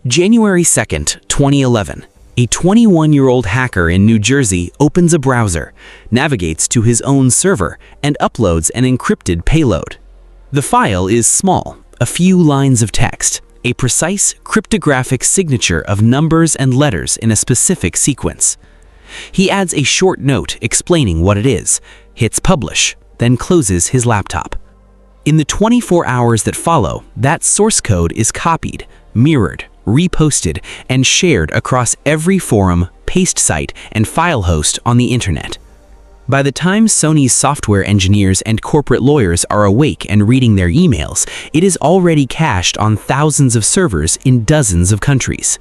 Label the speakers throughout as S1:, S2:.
S1: January 2nd, 2011. A 21-year-old hacker in New Jersey opens a browser, navigates to his own server, and uploads an encrypted payload. The file is small, a few lines of text, a precise cryptographic signature of numbers and letters in a specific sequence. He adds a short note explaining what it is, hits publish, then closes his laptop. In the 24 hours that follow, that source code is copied, mirrored, reposted, and shared across every forum, paste site, and file host on the internet. By the time Sony's software engineers and corporate lawyers are awake and reading their emails, it is already cached on thousands of servers in dozens of countries.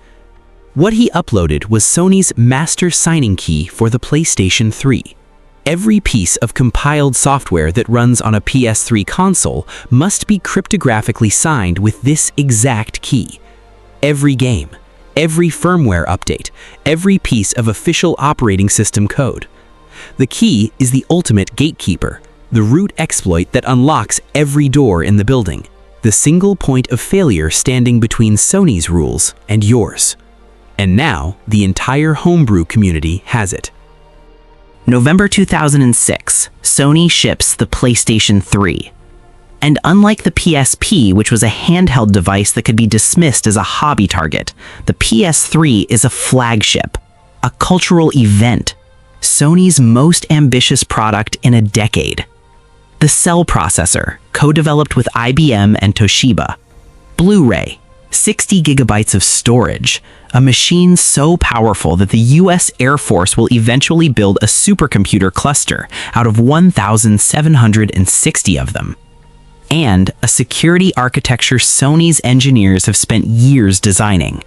S1: What he uploaded was Sony's master signing key for the PlayStation 3. Every piece of compiled software that runs on a PS3 console must be cryptographically signed with this exact key. Every game, every firmware update, every piece of official operating system code. The key is the ultimate gatekeeper, the root exploit that unlocks every door in the building, the single point of failure standing between Sony's rules and yours. And now, the entire Homebrew community has it.
S2: November 2006, Sony ships the PlayStation 3. And unlike the PSP, which was a handheld device that could be dismissed as a hobby target, the PS3 is a flagship, a cultural event, Sony's most ambitious product in a decade. The Cell processor, co-developed with IBM and Toshiba. Blu-ray, 60 gigabytes of storage, a machine so powerful that the US Air Force will eventually build a supercomputer cluster out of 1,760 of them. And a security architecture Sony's engineers have spent years designing.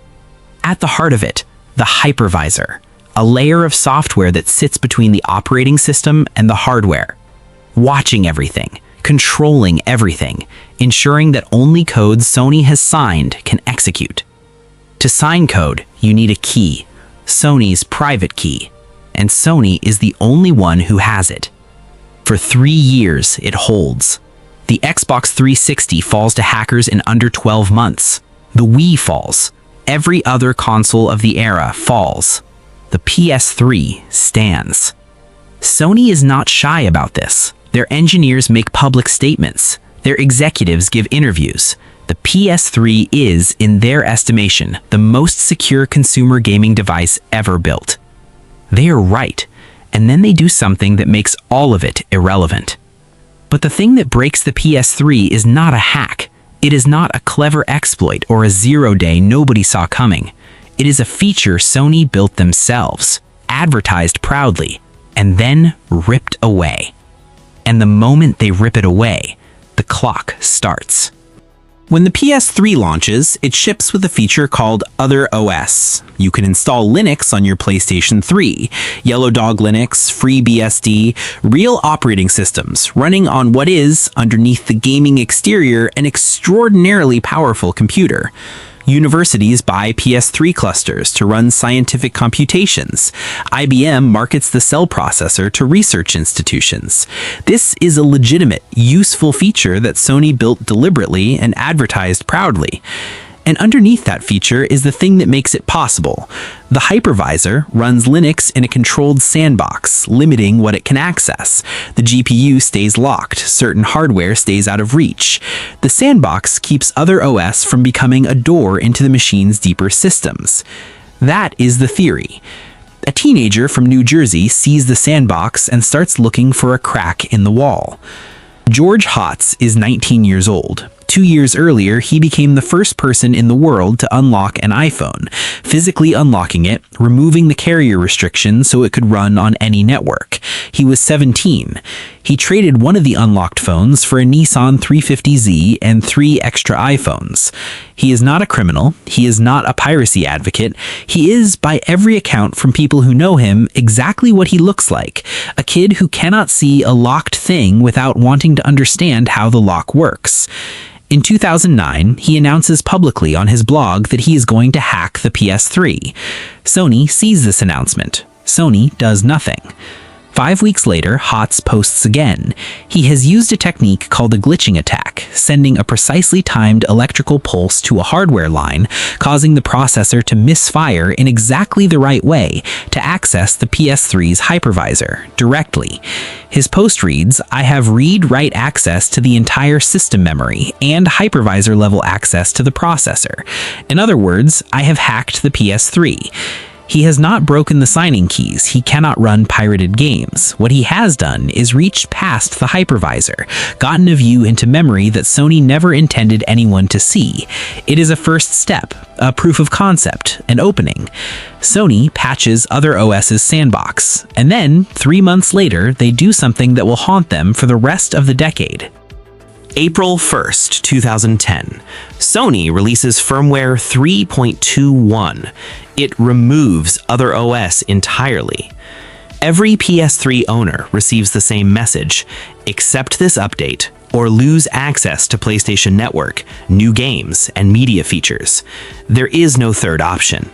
S2: At the heart of it, the hypervisor, a layer of software that sits between the operating system and the hardware, watching everything, controlling everything, ensuring that only codes Sony has signed can execute. To sign code, you need a key, Sony's private key, and Sony is the only one who has it. For 3 years, it holds. The Xbox 360 falls to hackers in under 12 months. The Wii falls. Every other console of the era falls. The PS3 stands. Sony is not shy about this. Their engineers make public statements. Their executives give interviews. The PS3 is, in their estimation, the most secure consumer gaming device ever built. They are right, and then they do something that makes all of it irrelevant. But the thing that breaks the PS3 is not a hack. It is not a clever exploit or a zero-day nobody saw coming. It is a feature Sony built themselves, advertised proudly, and then ripped away. And the moment they rip it away, the clock starts. When the PS3 launches, it ships with a feature called OtherOS. You can install Linux on your PlayStation 3, Yellow Dog Linux, FreeBSD, real operating systems running on what is, underneath the gaming exterior, an extraordinarily powerful computer. Universities buy PS3 clusters to run scientific computations. IBM markets the Cell processor to research institutions. This is a legitimate, useful feature that Sony built deliberately and advertised proudly. And underneath that feature is the thing that makes it possible. The hypervisor runs Linux in a controlled sandbox, limiting what it can access. The GPU stays locked, certain hardware stays out of reach. The sandbox keeps OtherOS from becoming a door into the machine's deeper systems. That is the theory. A teenager from New Jersey sees the sandbox and starts looking for a crack in the wall. George Hotz is 19 years old. 2 years earlier, he became the first person in the world to unlock an iPhone, physically unlocking it, removing the carrier restriction so it could run on any network. He was 17. He traded one of the unlocked phones for a Nissan 350Z and 3 extra iPhones. He is not a criminal. He is not a piracy advocate. He is, by every account from people who know him, exactly what he looks like. A kid who cannot see a locked thing without wanting to understand how the lock works. In 2009, he announces publicly on his blog that he is going to hack the PS3. Sony sees this announcement. Sony does nothing.
S1: 5 weeks later, Hotz posts again. He has used a technique called a glitching attack, sending a precisely timed electrical pulse to a hardware line, causing the processor to misfire in exactly the right way to access the PS3's hypervisor directly. His post reads, "I have read-write access to the entire system memory and hypervisor-level access to the processor. In other words, I have hacked the PS3. He has not broken the signing keys. He cannot run pirated games. What he has done is reached past the hypervisor, gotten a view into memory that Sony never intended anyone to see. It is a first step, a proof of concept, an opening." Sony patches OtherOS's sandbox, and then, 3 months later, they do something that will haunt them for the rest of the decade. April 1st, 2010. Sony releases firmware 3.21. It removes OtherOS entirely. Every PS3 owner receives the same message: accept this update or lose access to PlayStation Network, new games, and media features. There is no third option.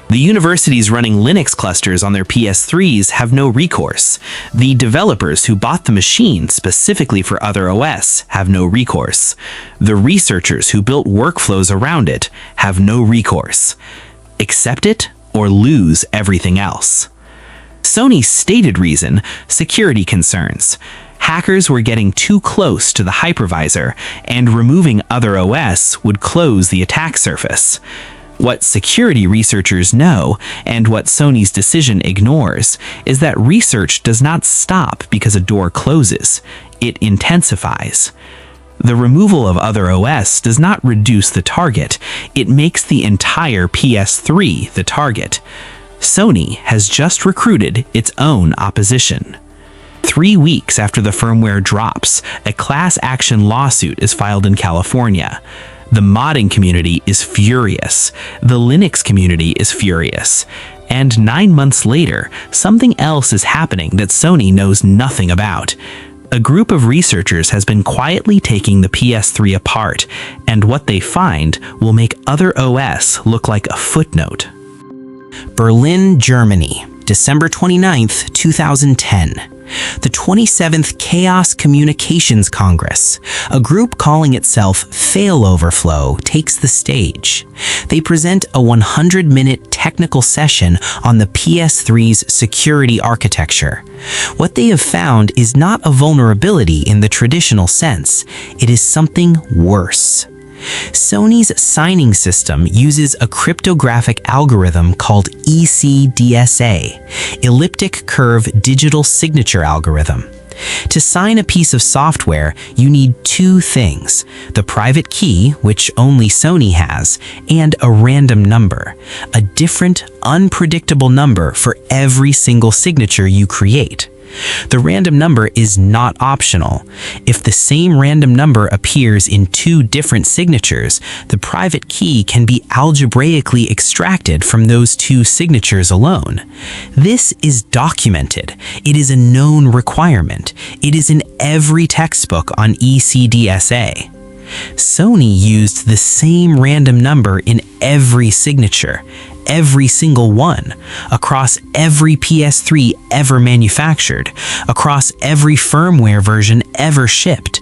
S1: The universities running Linux clusters on their PS3s have no recourse. The developers who bought the machine specifically for OtherOS have no recourse. The researchers who built workflows around it have no recourse. Accept it or lose everything else. Sony's stated reason: security concerns. Hackers were getting too close to the hypervisor, and removing OtherOS would close the attack surface. What security researchers know, and what Sony's decision ignores, is that research does not stop because a door closes. It intensifies. The removal of OtherOS does not reduce the target. It makes the entire PS3 the target. Sony has just recruited its own opposition. 3 weeks after the firmware drops, a class action lawsuit is filed in California. The modding community is furious. The Linux community is furious. And 9 months later, something else is happening that Sony knows nothing about. A group of researchers has been quietly taking the PS3 apart, and what they find will make OtherOS look like a footnote. Berlin, Germany, December 29th, 2010. The 27th Chaos Communications Congress, a group calling itself Failoverflow, takes the stage. They present a 100-minute technical session on the PS3's security architecture. What they have found is not a vulnerability in the traditional sense. It is something worse. Sony's signing system uses a cryptographic algorithm called ECDSA, Elliptic Curve Digital Signature Algorithm. To sign a piece of software, you need two things: the private key, which only Sony has, and a random number, a different, unpredictable number for every single signature you create. The random number is not optional. If the same random number appears in two different signatures, the private key can be algebraically extracted from those two signatures alone. This is documented. It is a known requirement. It is in every textbook on ECDSA. Sony used the same random number in every signature, every single one, across every PS3 ever manufactured, across every firmware version ever shipped.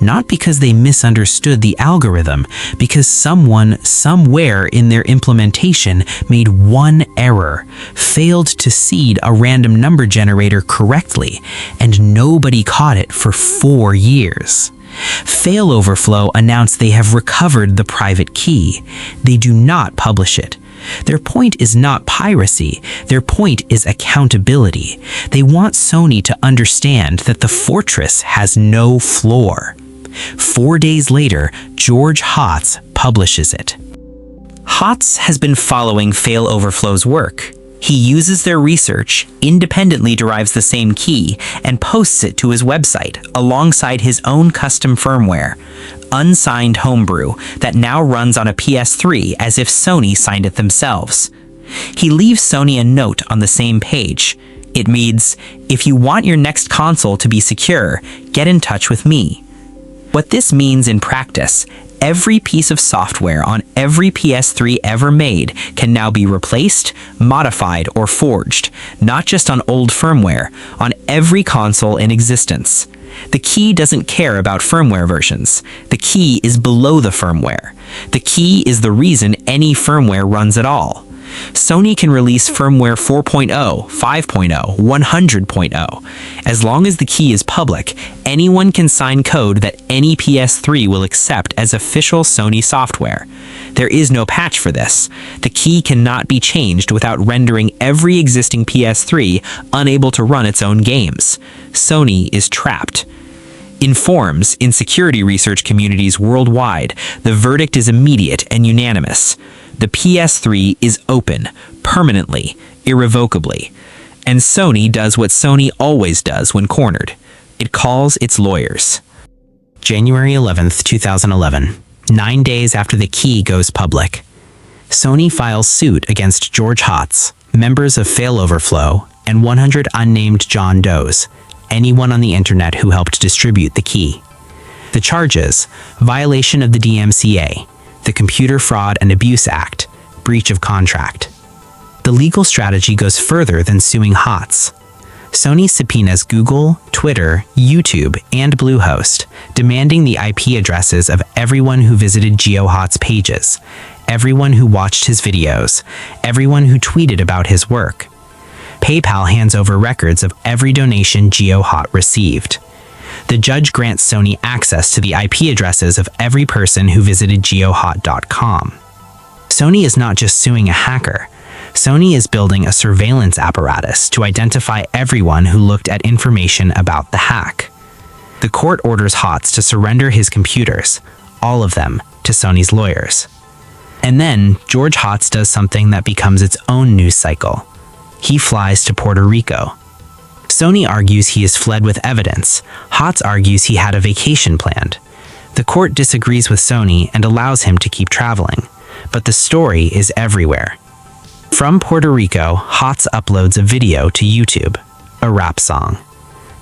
S1: Not because they misunderstood the algorithm, because someone somewhere in their implementation made one error, failed to seed a random number generator correctly, and nobody caught it for 4 years. Failoverflow announced they have recovered the private key. They do not publish it. Their point is not piracy. Their point is accountability. They want Sony to understand that the fortress has no floor. 4 days later, George Hotz publishes it. Hotz has been following Failoverflow's work. He uses their research, independently derives the same key, and posts it to his website alongside his own custom firmware, unsigned Homebrew, that now runs on a PS3 as if Sony signed it themselves. He leaves Sony a note on the same page. It reads, "If you want your next console to be secure, get in touch with me." What this means in practice:
S2: every piece of software on every PS3 ever made can now be replaced, modified, or forged, not just on old firmware, on every console in existence. The key doesn't care about firmware versions. The key is below the firmware. The key is the reason any firmware runs at all. Sony can release firmware 4.0, 5.0, 100.0. As long as the key is public, anyone can sign code that any PS3 will accept as official Sony software. There is no patch for this. The key cannot be changed without rendering every existing PS3 unable to run its own games. Sony is trapped. In forums, in security research communities worldwide, the verdict is immediate and unanimous. The PS3 is open, permanently, irrevocably. And Sony does what Sony always does when cornered. It calls its lawyers. January 11th, 2011. 9 days after the key goes public. Sony files suit against George Hotz, members of Failoverflow, and 100 unnamed John Does, anyone on the internet who helped distribute the key. The charges: violation of the DMCA, the Computer Fraud and Abuse Act, breach of contract. The legal strategy goes further than suing Hotz. Sony subpoenas Google, Twitter, YouTube, and Bluehost, demanding the IP addresses of everyone who visited GeoHot's pages, everyone who watched his videos, everyone who tweeted about his work. PayPal hands over records of every donation GeoHot received. The judge grants Sony access to the IP addresses of every person who visited GeoHot.com. Sony is not just suing a hacker. Sony is building a surveillance apparatus to identify everyone who looked at information about the hack. The court orders Hotz to surrender his computers, all of them, to Sony's lawyers. And then, George Hotz does something that becomes its own news cycle. He flies to Puerto Rico. Sony argues he has fled with evidence. Hotz argues he had a vacation planned. The court disagrees with Sony and allows him to keep traveling. But the story is everywhere. From Puerto Rico, Hotz uploads a video to YouTube, a rap song.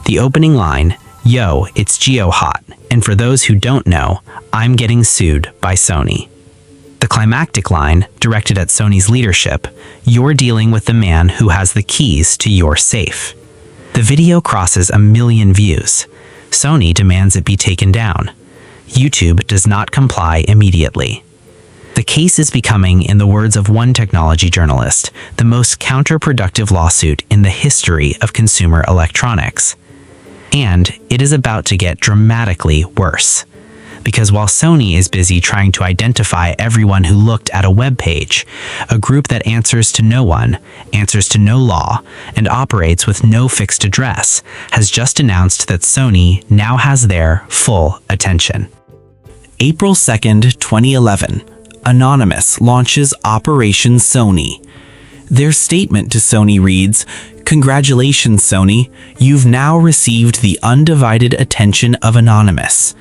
S2: The opening line, "Yo, it's GeoHot, and for those who don't know, I'm getting sued by Sony." The climactic line, directed at Sony's leadership, "You're dealing with the man who has the keys to your safe." The video crosses 1 million views. Sony demands it be taken down. YouTube does not comply immediately. The case is becoming, in the words of one technology journalist, the most counterproductive lawsuit in the history of consumer electronics. And it is about to get dramatically worse. Because while Sony is busy trying to identify everyone who looked at a web page, a group that answers to no one, answers to no law, and operates with no fixed address, has just announced that Sony now has their full attention. April 2nd, 2011. Anonymous launches Operation Sony. Their statement to Sony reads, "Congratulations, Sony. You've now received the undivided attention of Anonymous.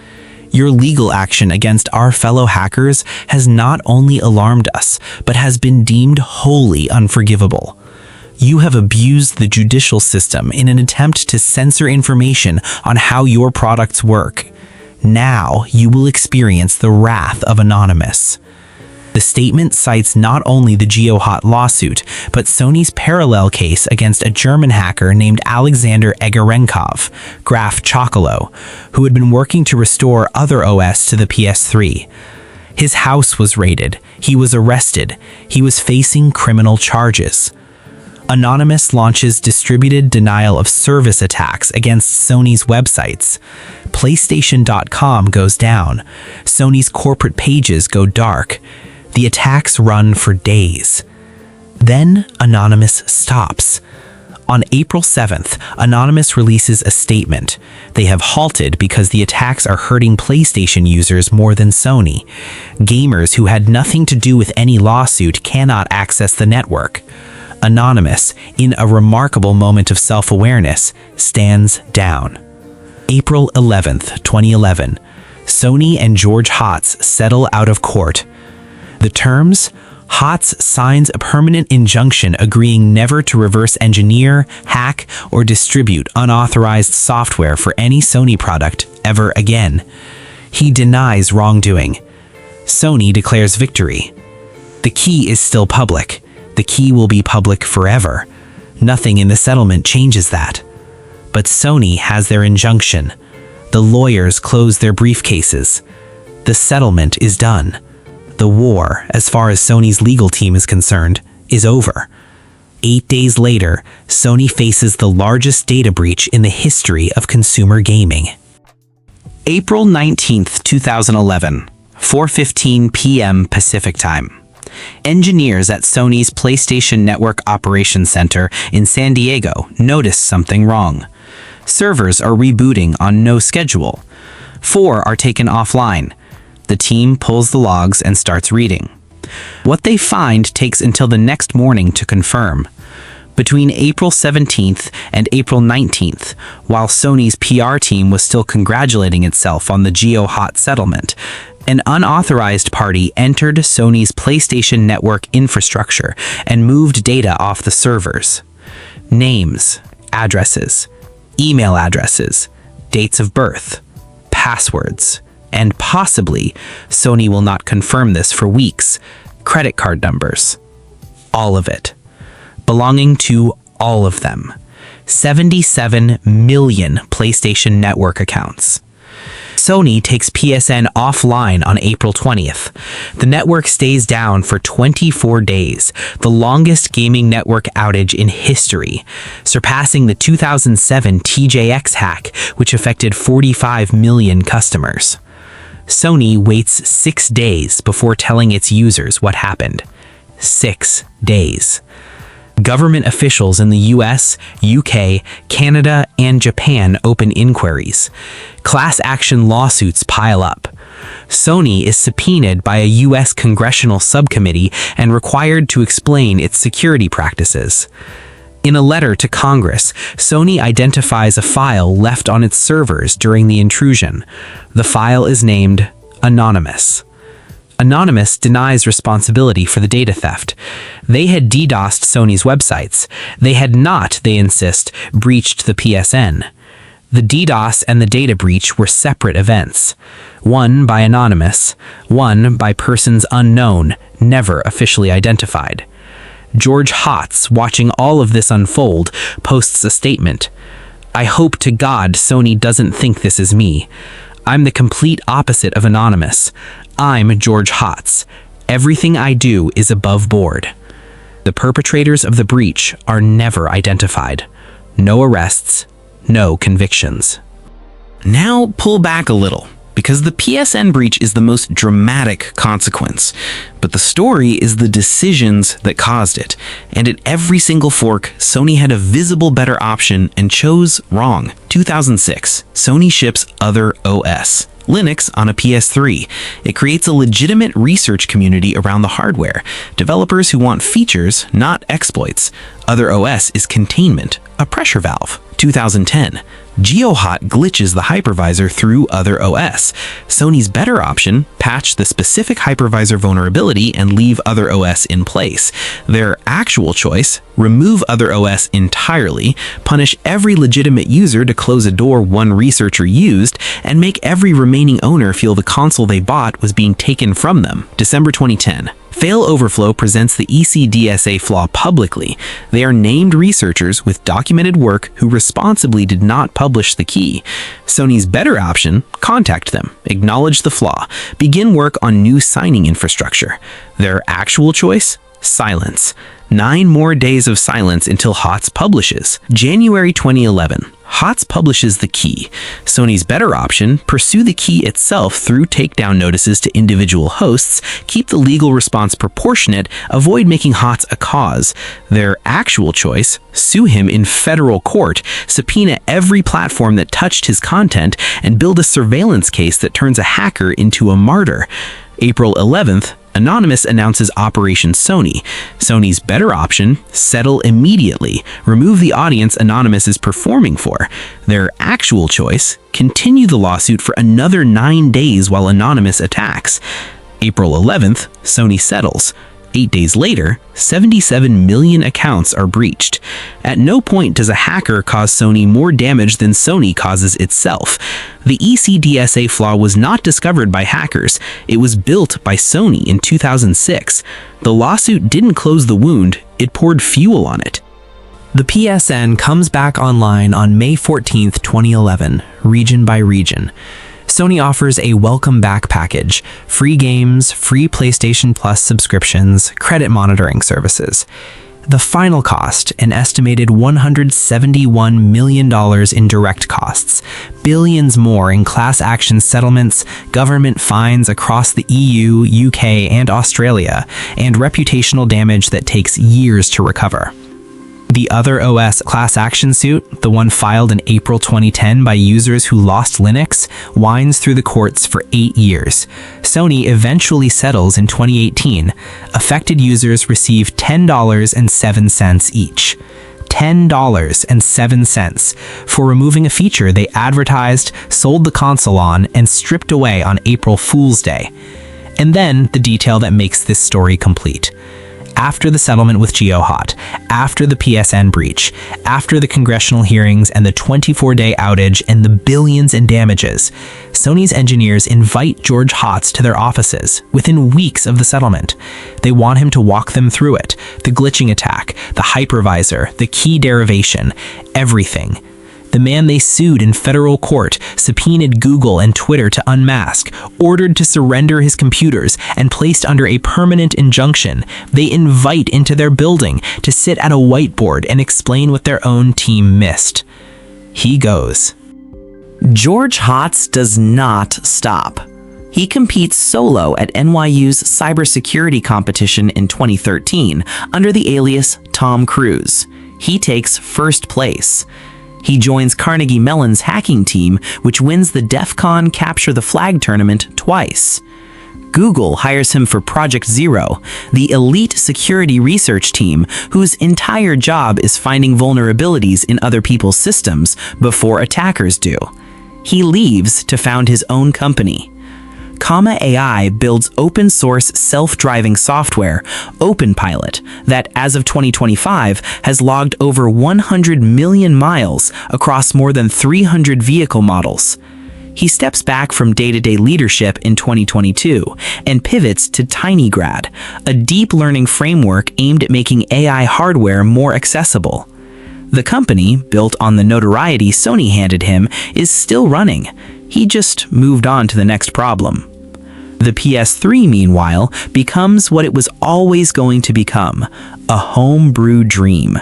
S2: Your legal action against our fellow hackers has not only alarmed us, but has been deemed wholly unforgivable. You have abused the judicial system in an attempt to censor information on how your products work. Now you will experience the wrath of Anonymous." The statement cites not only the GeoHot lawsuit, but Sony's parallel case against a German hacker named Alexander Egarenkov, Graf Chocolo, who had been working to restore OtherOS to the PS3. His house was raided. He was arrested. He was facing criminal charges. Anonymous launches distributed denial of service attacks against Sony's websites. PlayStation.com goes down. Sony's corporate pages go dark. The attacks run for days. Then Anonymous stops. On April 7th, Anonymous releases a statement. They have halted because the attacks are hurting PlayStation users more than Sony. Gamers who had nothing to do with any lawsuit cannot access the network. Anonymous, in a remarkable moment of self-awareness, stands down. April 11th, 2011. Sony and George Hotz settle out of court. The terms: Hotz signs a permanent injunction agreeing never to reverse engineer, hack, or distribute unauthorized software for any Sony product ever again. He denies wrongdoing.
S1: Sony declares victory. The key is still public. The key will be public forever. Nothing in the settlement changes that. But Sony has their injunction. The lawyers close their briefcases. The settlement is done. The war, as far as Sony's legal team is concerned, is over. 8 days later, Sony faces the largest data breach in the history of consumer gaming. April 19th, 2011, 4:15 p.m. Pacific Time. Engineers at Sony's PlayStation Network Operations Center in San Diego notice something wrong. Servers are rebooting on no schedule. 4 are taken offline. The team pulls the logs and starts reading. What they find takes until the next morning to confirm. Between April 17th and April 19th, while Sony's PR team was still congratulating itself on the GeoHot settlement, an unauthorized party entered Sony's PlayStation Network infrastructure and moved data off the servers. Names, addresses, email addresses, dates of birth, passwords, and possibly, Sony will not confirm this for weeks, credit card numbers. All of it. Belonging to all of them. 77 million PlayStation Network accounts. Sony takes PSN offline on April 20th. The network stays down for 24 days, the longest gaming network outage in history, surpassing the 2007 TJX hack, which affected 45 million customers. Sony waits 6 days before telling its users what happened. 6 days. Government officials in the US, UK, Canada, and Japan open inquiries. Class action lawsuits pile up. Sony is subpoenaed by a US congressional subcommittee and required to explain its security practices. In a letter to Congress, Sony identifies a file left on its servers during the intrusion. The file is named Anonymous. Anonymous denies responsibility for the data theft. They had DDoSed Sony's websites. They had not, they insist, breached the PSN. The DDoS and the data breach were separate events. One by Anonymous, one by persons unknown, never officially identified. George Hotz, watching all of this unfold, posts a statement. "I hope to God Sony doesn't think this is me. I'm the complete opposite of Anonymous. I'm George Hotz. Everything I do is above board." The perpetrators of the breach are never identified. No arrests, no convictions. Now pull back a little, because the PSN breach is the most dramatic consequence. But the story is the decisions that caused it. And at every single fork, Sony had a visible better option and chose wrong. 2006, Sony ships OtherOS. Linux on a PS3. It creates a legitimate research community around the hardware. Developers who want features, not exploits. OtherOS is containment, a pressure valve. 2010. GeoHot glitches the hypervisor through OtherOS. Sony's better option, patch the specific hypervisor vulnerability and leave OtherOS in place. Their actual choice, remove OtherOS entirely, punish every legitimate user to close a door one researcher used, and make every remaining owner feel the console they bought was being taken from them. December 2010. Fail Overflow presents the ECDSA flaw publicly. They are named researchers with documented work who responsibly did not publish the key. Sony's better option, contact them, acknowledge the flaw, begin work on new signing infrastructure. Their actual choice? Silence. 9 more days of silence until Hotz publishes. January 2011. Hotz publishes the key. Sony's better option, pursue the key itself through takedown notices to individual hosts, keep the legal response proportionate, avoid making Hotz a cause. Their actual choice, sue him in federal court, subpoena every platform that touched his content, and build a surveillance case that turns a hacker into a martyr. April 11th, Anonymous announces Operation Sony. Sony's better option, settle immediately, remove the audience Anonymous is performing for. Their actual choice, continue the lawsuit for another 9 days while Anonymous attacks. April 11th, Sony settles. 8 days later, 77 million accounts are breached. At no point does a hacker cause Sony more damage than Sony causes itself. The ECDSA flaw was not discovered by hackers. It was built by Sony in 2006. The lawsuit didn't close the wound, it poured fuel on it.
S3: The PSN comes back online on May 14, 2011, region by region. Sony offers a welcome back package, free games, free PlayStation Plus subscriptions, credit monitoring services. The final cost, an estimated $171 million in direct costs, billions more in class action settlements, government fines across the EU, UK, and Australia, and reputational damage that takes years to recover. The OtherOS class action suit, the one filed in April 2010 by users who lost Linux, winds through the courts for 8 years. Sony eventually settles in 2018. Affected users receive $10.07 each. $10.07 for removing a feature they advertised, sold the console on, and stripped away on April Fool's Day. And then the detail that makes this story complete. After the settlement with GeoHot, after the PSN breach, after the congressional hearings and the 24-day outage and the billions in damages, Sony's engineers invite George Hotz to their offices within weeks of the settlement. They want him to walk them through it, the glitching attack, the hypervisor, the key derivation, everything. The man they sued in federal court, subpoenaed Google and Twitter to unmask, ordered to surrender his computers, and placed under a permanent injunction, they invite into their building to sit at a whiteboard and explain what their own team missed. He goes.
S2: George Hotz does not stop. He competes solo at NYU's cybersecurity competition in 2013 under the alias Tom Cruise. He takes first place. He joins Carnegie Mellon's hacking team, which wins the DEF CON Capture the Flag tournament twice. Google hires him for Project Zero, the elite security research team whose entire job is finding vulnerabilities in other people's systems before attackers do. He leaves to found his own company. Comma AI builds open-source self-driving software, OpenPilot, that as of 2025 has logged over 100 million miles across more than 300 vehicle models. He steps back from day-to-day leadership in 2022 and pivots to TinyGrad, a deep learning framework aimed at making AI hardware more accessible. The company, built on the notoriety Sony handed him, is still running. He just moved on to the next problem. The PS3, meanwhile, becomes what it was always going to become, a homebrew dream.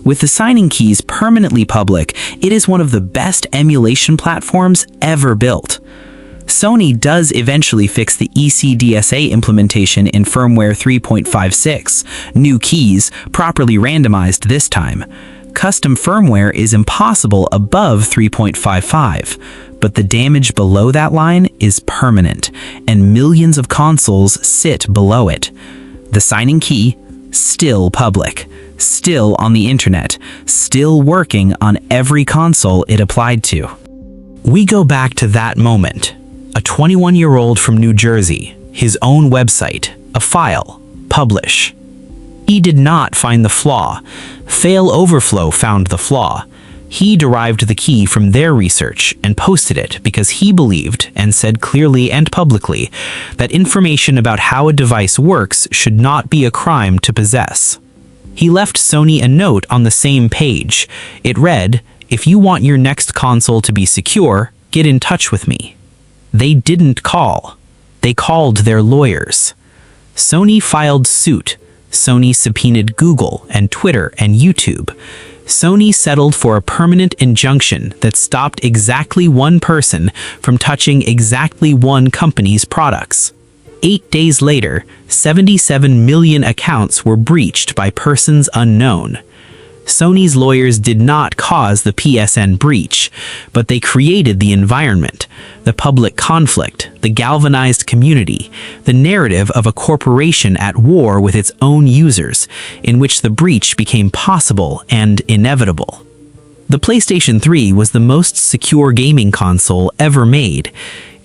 S2: With the signing keys permanently public, it is one of the best emulation platforms ever built. Sony does eventually fix the ECDSA implementation in firmware 3.56, new keys, properly randomized this time. Custom firmware is impossible above 3.55, but the damage below that line is permanent, and millions of consoles sit below it. The signing key, still public, still on the internet, still working on every console it applied to. We go back to that moment. A 21-year-old from New Jersey, his own website, a file, publish. He did not find the flaw. Fail Overflow found the flaw. He derived the key from their research and posted it because he believed, and said clearly and publicly, that information about how a device works should not be a crime to possess. He left Sony a note on the same page. It read, "If you want your next console to be secure, get in touch with me." They didn't call. They called their lawyers. Sony filed suit. Sony subpoenaed Google and Twitter and YouTube. Sony settled for a permanent injunction that stopped exactly one person from touching exactly one company's products. 8 days later, 77 million accounts were breached by persons unknown. Sony's lawyers did not cause the PSN breach, but they created the environment, the public conflict, the galvanized community, the narrative of a corporation at war with its own users, in which the breach became possible and inevitable. The PlayStation 3 was the most secure gaming console ever made.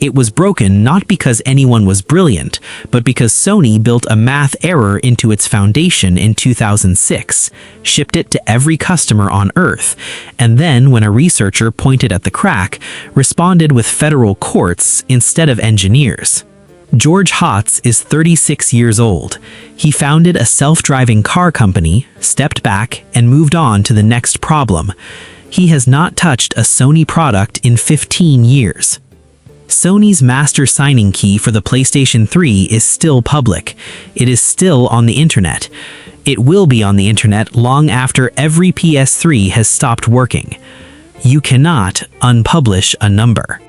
S3: It was broken not because anyone was brilliant, but because Sony built a math error into its foundation in 2006, shipped it to every customer on Earth, and then, when a researcher pointed at the crack, responded with federal courts instead of engineers. George Hotz is 36 years old. He founded a self-driving car company, stepped back, and moved on to the next problem. He has not touched a Sony product in 15 years. Sony's master signing key for the PlayStation 3 is still public. It is still on the internet. It will be on the internet long after every PS3 has stopped working. You cannot unpublish a number.